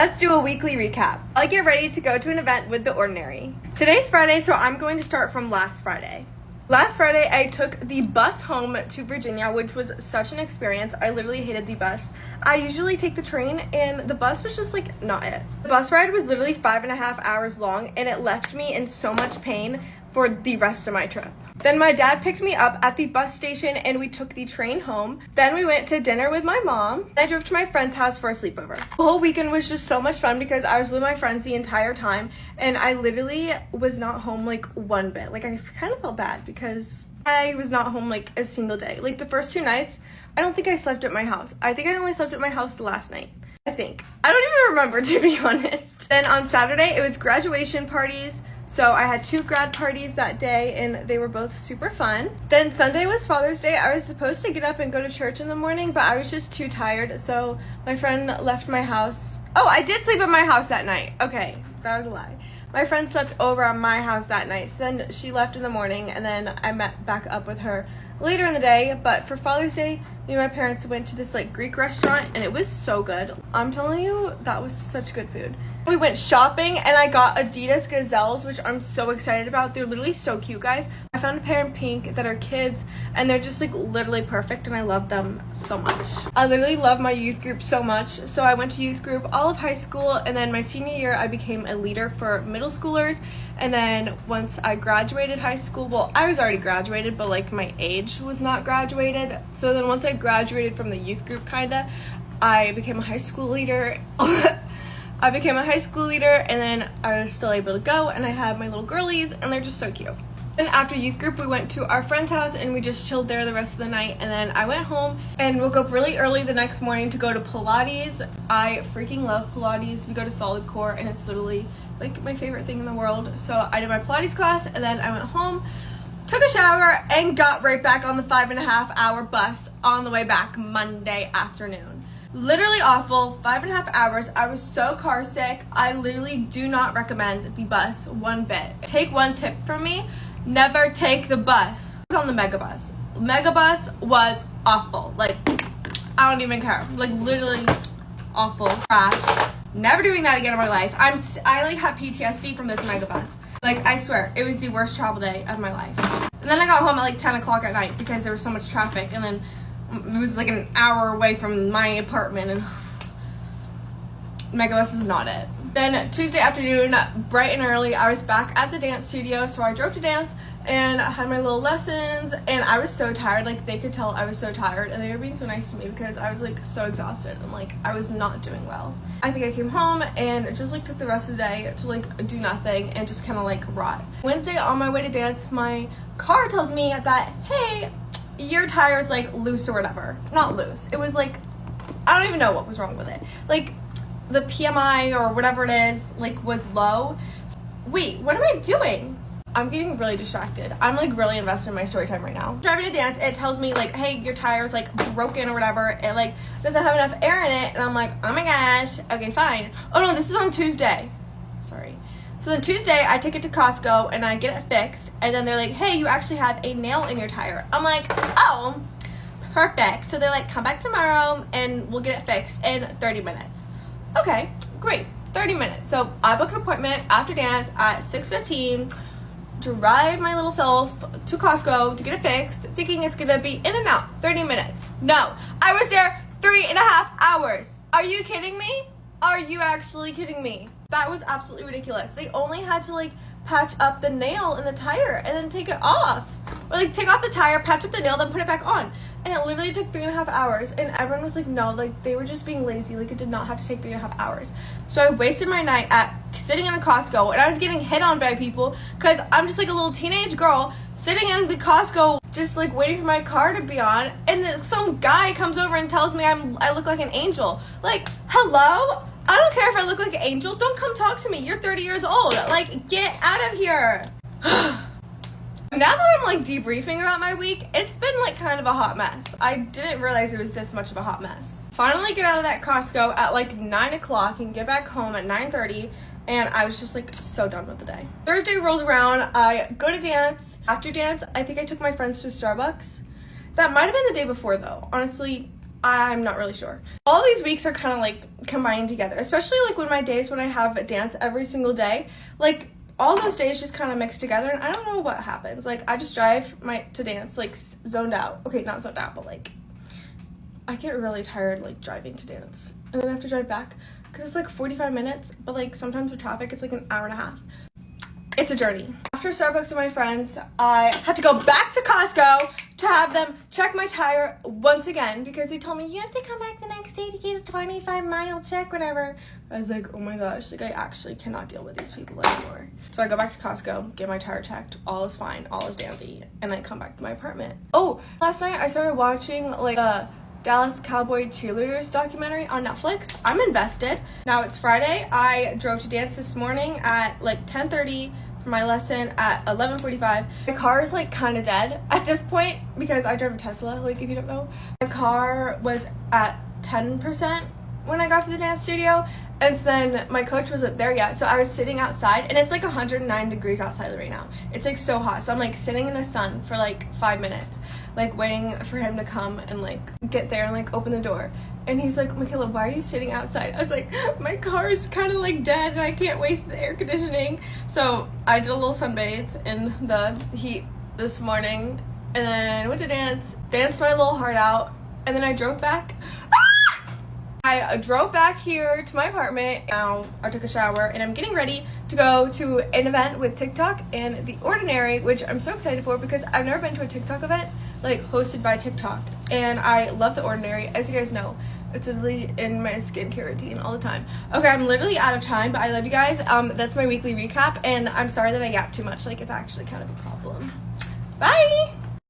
Let's do a weekly recap. I'll get ready to go to an event with The Ordinary. Today's Friday, so I'm going to start from last Friday. Last Friday, I took the bus home to Virginia, which was such an experience. I literally hated the bus. I usually take the train, and the bus was just like not it. The bus ride was literally 5.5 hours long, and it left me in so much pain for the rest of my trip. Then my dad picked me up at the bus station and we took the train home. Then we went to dinner with my mom. I drove to my friend's house for a sleepover. The whole weekend was just so much fun because I was with my friends the entire time and I literally was not home like one bit. Like I kind of felt bad because I was not home like a single day. Like the first 2 nights, I don't think I slept at my house. I think I only slept at my house the last night. I don't even remember, to be honest. Then on Saturday, it was graduation parties. So I had 2 grad parties that day and they were both super fun. Then Sunday was Father's Day. I was supposed to get up and go to church in the morning, but I was just too tired. So my friend left my house. Oh, I did sleep at my house that night. Okay, that was a lie. My friend slept over at my house that night. So then she left in the morning and then I met back up with her later in the day. But for Father's Day, me and my parents went to this like Greek restaurant and it was so good. I'm telling you, that was such good food. We went shopping and I got Adidas Gazelles, which I'm so excited about. They're literally so cute, guys. I found a pair in pink that are kids and they're just like literally perfect and I love them so much. I literally love my youth group so much. So I went to youth group all of high school and then my senior year I became a leader for middle schoolers. And then once I graduated high school, well, I was already graduated, but like my age was not graduated. So then once I graduated from the youth group I became a high school leader. I became a high school leader and then I was still able to go and I had my little girlies and they're just so cute. Then after youth group, we went to our friend's house and we just chilled there the rest of the night. And then I went home and woke up really early the next morning to go to Pilates. I freaking love Pilates. We go to Solid Core and it's literally like my favorite thing in the world. So I did my Pilates class and then I went home, took a shower and got right back on the 5.5 hour bus on the way back Monday afternoon. Literally awful, 5.5 hours. I was so car sick. I literally do not recommend the bus one bit. Take one tip from me, never take the bus. I was on the Megabus. Megabus was awful. Like, I don't even care. Like literally awful, trash. Never doing that again in my life. I like have PTSD from this Megabus. Like I swear, it was the worst travel day of my life. And then I got home at like 10 o'clock at night because there was so much traffic and then it was like an hour away from my apartment and Megabus is not it. Then Tuesday afternoon, bright and early, I was back at the dance studio. So I drove to dance and I had my little lessons and I was so tired. Like they could tell I was so tired and they were being so nice to me because I was like so exhausted and like I was not doing well. I think I came home and just like took the rest of the day to like do nothing and just kind of like rot. Wednesday on my way to dance, my car tells me that, hey, your tire's like loose or whatever. Not loose. It was like, I don't even know what was wrong with it. Like the PMI or whatever it is, like was low. Wait, what am I doing? I'm getting really distracted. I'm like really invested in my story time right now. Driving to dance, it tells me like, hey, your tire's like broken or whatever. It like doesn't have enough air in it. And I'm like, oh my gosh, okay, fine. Oh no, this is on Tuesday. Sorry. So then Tuesday, I take it to Costco and I get it fixed. And then they're like, hey, you actually have a nail in your tire. I'm like, oh, perfect. So they're like, come back tomorrow and we'll get it fixed in 30 minutes. Okay, great, 30 minutes. So I book an appointment after dance at 6:15, drive my little self to Costco to get it fixed, thinking it's gonna be in and out, 30 minutes. No, I was there 3.5 hours. Are you kidding me? Are you actually kidding me? That was absolutely ridiculous. They only had to like patch up the nail in the tire and then take it off. Or like take off the tire, patch up the nail, then put it back on. And it literally took 3.5 hours. And everyone was like, no, like they were just being lazy. Like it did not have to take 3.5 hours. So I wasted my night at sitting in a Costco and I was getting hit on by people because I'm just like a little teenage girl sitting in the Costco just like waiting for my car to be on. And then some guy comes over and tells me I look like an angel. Like, hello? I don't care if I look like an angel. Don't come talk to me. You're 30 years old. Like, get out of here. Now that I'm like debriefing about my week, it's been like kind of a hot mess. I didn't realize it was this much of a hot mess. Finally get out of that Costco at like 9 o'clock and get back home at 9:30. And I was just like so done with the day. Thursday rolls around. I go to dance. After dance, I think I took my friends to Starbucks. That might have been the day before though. Honestly, I'm not really sure. All these weeks are kind of like combining together, especially like when my days when I have dance every single day, like all those days just kind of mix together, and I don't know what happens. Like I just drive to dance like zoned out. Okay, not zoned out, but like I get really tired like driving to dance, and then I have to drive back because it's like 45 minutes, but like sometimes with traffic it's like an hour and a half. It's a journey. After Starbucks with my friends, I had to go back to Costco to have them check my tire once again because they told me you have to come back the next day to get a 25-mile check, whatever. I was like, oh my gosh, like I actually cannot deal with these people anymore. So I go back to Costco, get my tire checked, all is fine, all is dandy, and I come back to my apartment. Oh, last night I started watching like a Dallas Cowboy cheerleaders documentary on Netflix. I'm invested. Now it's Friday. I drove to dance this morning at like 10:30 for my lesson at 11:45. My car is like kind of dead at this point because I drive a Tesla, like if you don't know. My car was at 10% when I got to the dance studio, and then my coach wasn't there yet, so I was sitting outside, and it's like 109 degrees outside right now. It's like so hot, so I'm like sitting in the sun for like 5 minutes, like waiting for him to come and like get there and like open the door. And he's like, Michaela, why are you sitting outside? I was like, my car is kind of like dead and I can't waste the air conditioning. So I did a little sunbathe in the heat this morning, and then went to danced my little heart out, and then I drove back. I drove back here to my apartment. Now I took a shower and I'm getting ready to go to an event with TikTok and The Ordinary, which I'm so excited for because I've never been to a TikTok event like hosted by TikTok, and I love The Ordinary. As you guys know, it's literally in my skincare routine all the time. Okay, I'm literally out of time, but I love you guys. That's my weekly recap, and I'm sorry that I yapped too much. Like, it's actually kind of a problem. Bye!